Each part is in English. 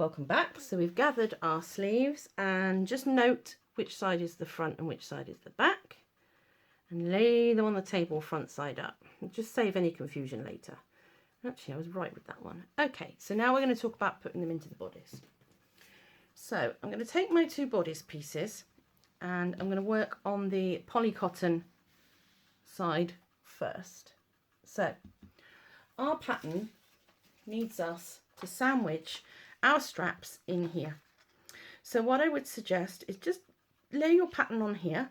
welcome back. So we've gathered our sleeves, and just note which side is the front and which side is the back, and lay them on the table front side up. Just save any confusion later. Actually, I was right with that one. Okay, so now we're going to talk about putting them into the bodice. So I'm going to take my two bodice pieces and I'm going to work on the polycotton side first. So our pattern needs us to sandwich our straps in here. So what I would suggest is just lay your pattern on here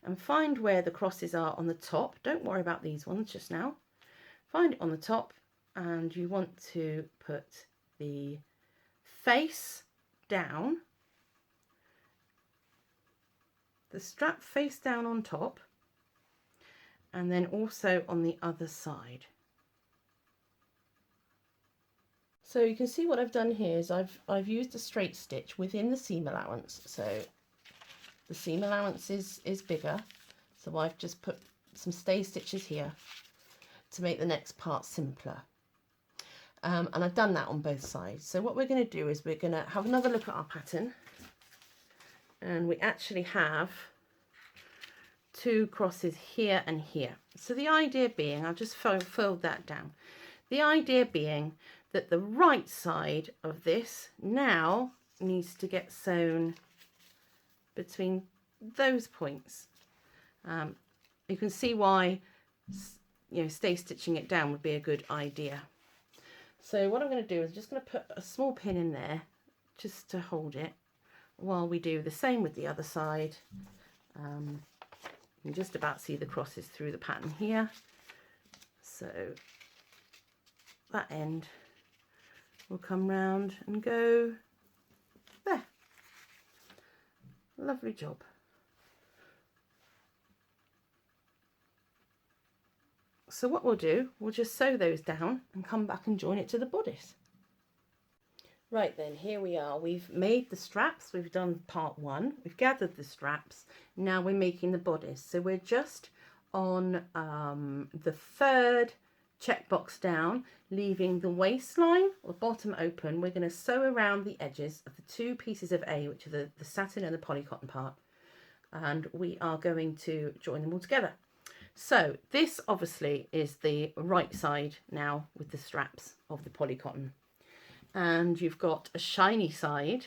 and find where the crosses are on the top. Don't worry about these ones just now. Find it on the top, and you want to put the face down, the strap face down on top, and then also on the other side. So you can see what I've done here is I've used a straight stitch within the seam allowance. So the seam allowance is bigger, so I've just put some stay stitches here to make the next part simpler. And I've done that on both sides. So what we're going to do is we're going to have another look at our pattern, and we actually have two crosses here and here. So the idea being, I'll just fold that down. The idea being that the right side of this now needs to get sewn between those points. You can see why, you know, stay stitching it down would be a good idea. So what I'm going to do is just going to put a small pin in there just to hold it while we do the same with the other side. You can just about see the crosses through the pattern here. So that end will come round and go there. Lovely job. So what we'll do, we'll just sew those down and come back and join it to the bodice. Right then, here we are. We've made the straps. We've done part one. We've gathered the straps. Now we're making the bodice. So we're just on the third checkbox down, leaving the waistline or bottom open. We're going to sew around the edges of the two pieces of A, which are the satin and the polycotton part, and we are going to join them all together. So this obviously is the right side now with the straps of the polycotton, and you've got a shiny side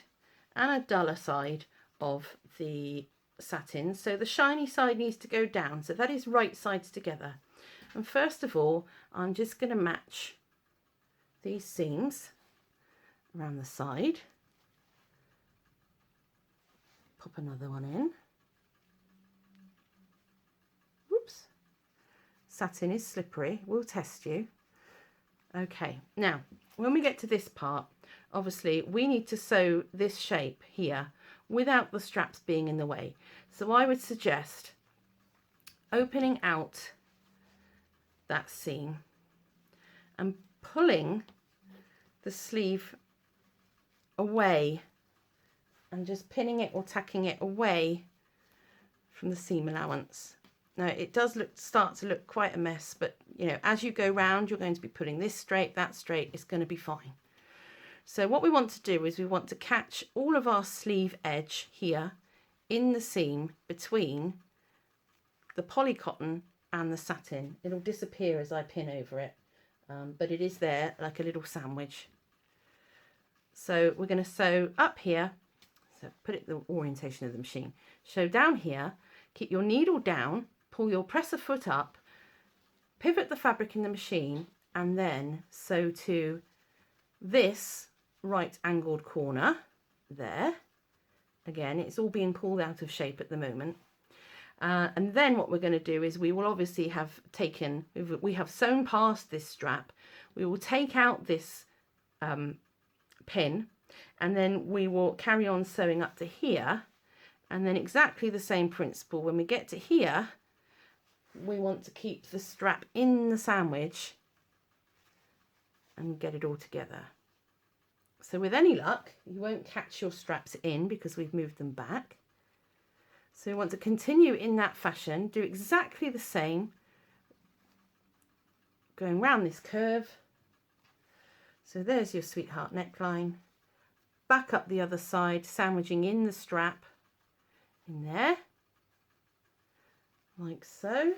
and a duller side of the satin. So the shiny side needs to go down, so that is right sides together. And first of all, I'm just going to match these seams around the side. Pop another one in. Whoops. Satin is slippery. We'll test you. Okay, now when we get to this part, obviously we need to sew this shape here without the straps being in the way. So I would suggest opening out that seam and pulling the sleeve away and just pinning it or tacking it away from the seam allowance. Now it does start to look quite a mess, but you know, as you go round, you're going to be putting this straight, that straight. It's going to be fine. So what we want to do is we want to catch all of our sleeve edge here in the seam between the polycotton and the satin. It'll disappear as I pin over it, but it is there like a little sandwich. So we're going to sew up here, so put it the orientation of the machine. So down here, keep your needle down, pull your presser foot up, pivot the fabric in the machine, and then sew to this right angled corner there. Again, it's all being pulled out of shape at the moment. And then what we're going to do is we will obviously have taken, we have sewn past this strap, we will take out this pin, and then we will carry on sewing up to here, and then exactly the same principle. When we get to here, we want to keep the strap in the sandwich and get it all together. So with any luck, you won't catch your straps in because we've moved them back. So we want to continue in that fashion, do exactly the same, going round this curve. So there's your sweetheart neckline, back up the other side, sandwiching in the strap in there, like so.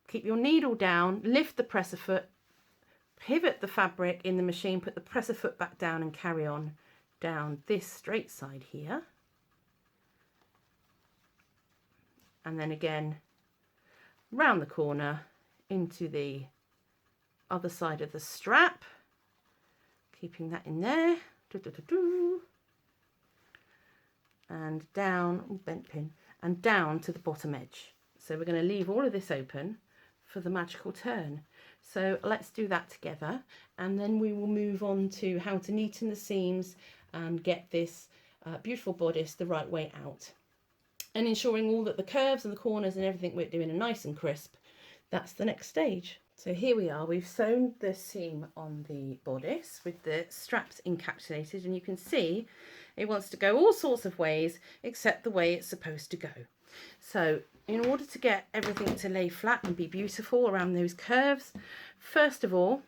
Keep your needle down, lift the presser foot, pivot the fabric in the machine, put the presser foot back down and carry on down this straight side here. And then again, round the corner into the other side of the strap, keeping that in there. And down, bent pin, and down to the bottom edge. So we're going to leave all of this open for the magical turn. So let's do that together, and then we will move on to how to neaten the seams and get this beautiful bodice the right way out, and ensuring all that the curves and the corners and everything we're doing are nice and crisp. That's the next stage. So here we are, we've sewn the seam on the bodice with the straps encapsulated, and you can see it wants to go all sorts of ways except the way it's supposed to go. So in order to get everything to lay flat and be beautiful around those curves, first of all,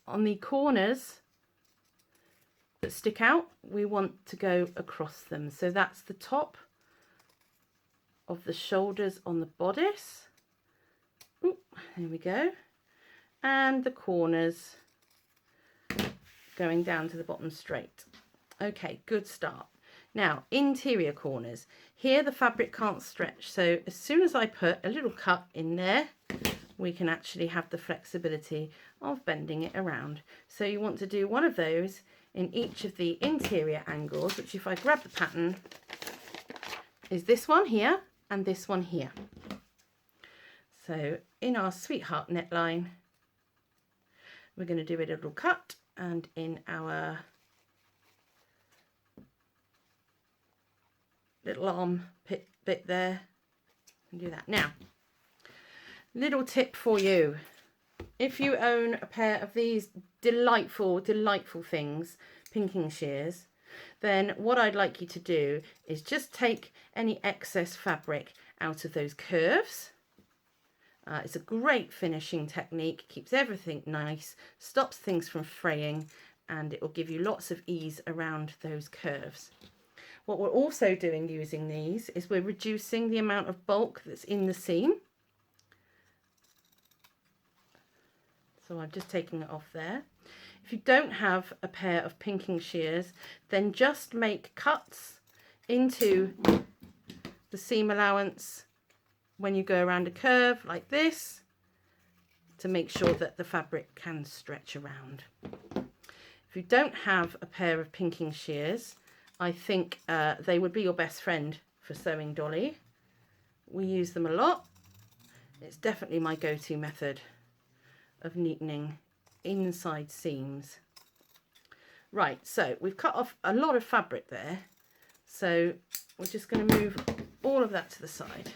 on the corners that stick out, we want to go across them. So that's the top of the shoulders on the bodice. Ooh, there we go. And the corners going down to the bottom straight. Okay, good start. Now, interior corners. Here the fabric can't stretch, so as soon as I put a little cut in there, we can actually have the flexibility of bending it around. So you want to do one of those in each of the interior angles, which if I grab the pattern, is this one here and this one here. So in our sweetheart neckline, we're going to do a little cut, and in our little arm bit there, and do that. Now, little tip for you. If you own a pair of these delightful things, pinking shears, then what I'd like you to do is just take any excess fabric out of those curves. It's a great finishing technique, keeps everything nice, stops things from fraying, and it will give you lots of ease around those curves. What we're also doing using these is we're reducing the amount of bulk that's in the seam. So I'm just taking it off there. If you don't have a pair of pinking shears, then just make cuts into the seam allowance when you go around a curve like this to make sure that the fabric can stretch around. If you don't have a pair of pinking shears, I think they would be your best friend for sewing dolly. We use them a lot. It's definitely my go-to method of neatening inside seams. Right, so we've cut off a lot of fabric there. So we're just going to move all of that to the side.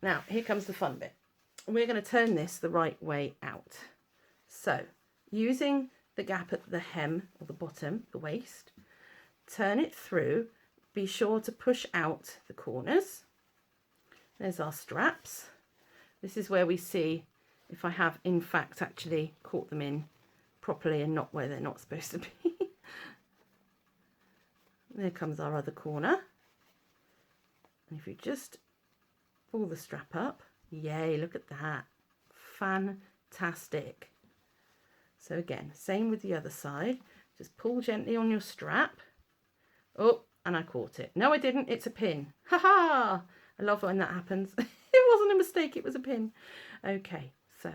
Now, here comes the fun bit. We're going to turn this the right way out. So, using the gap at the hem or the bottom, the waist, turn it through. Be sure to push out the corners. There's our straps. This is where we see if I have in fact actually caught them in properly and not where they're not supposed to be. There comes our other corner. And if you just pull the strap up, yay, look at that. Fantastic. So again, same with the other side. Just pull gently on your strap. Oh, and I caught it. No, I didn't. It's a pin. Ha ha! I love when that happens. It wasn't a mistake. It was a pin. Okay, so.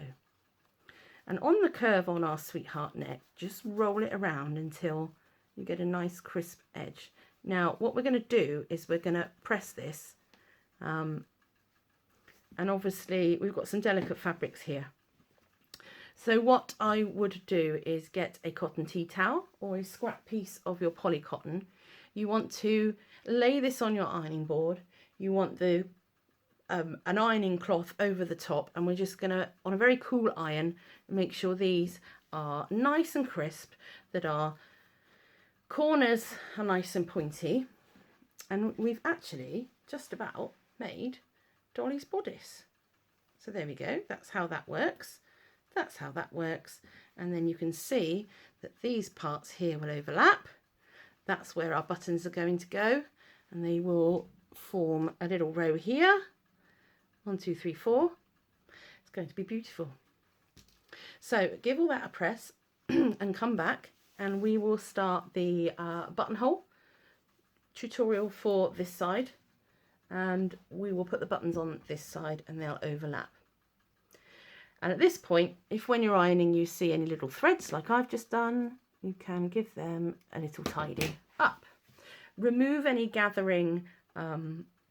And on the curve on our sweetheart neck, just roll it around until you get a nice crisp edge. Now, what we're going to do is we're going to press this. And obviously, we've got some delicate fabrics here. So what I would do is get a cotton tea towel or a scrap piece of your poly cotton. You want to lay this on your ironing board. You want the an ironing cloth over the top, and we're just going to, on a very cool iron, make sure these are nice and crisp, that our corners are nice and pointy. And we've actually just about made Dolly's bodice. So there we go. That's how that works. That's how that works. And then you can see that these parts here will overlap. That's where our buttons are going to go, and they will form a little row here. 1, 2, 3, 4. It's going to be beautiful. So give all that a press and come back, and we will start the buttonhole tutorial for this side, and we will put the buttons on this side and they'll overlap. And at this point, if when you're ironing you see any little threads like I've just done, you can give them a little tidy up. Remove any gathering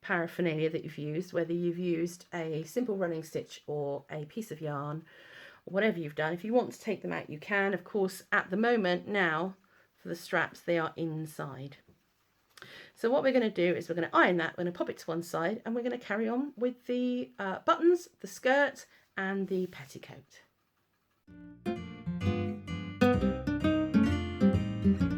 paraphernalia that you've used, whether you've used a simple running stitch or a piece of yarn, or whatever you've done. If you want to take them out, you can. Of course, at the moment now, for the straps, they are inside. So what we're going to do is we're going to iron that, we're going to pop it to one side, and we're going to carry on with the buttons, the skirt, and the petticoat.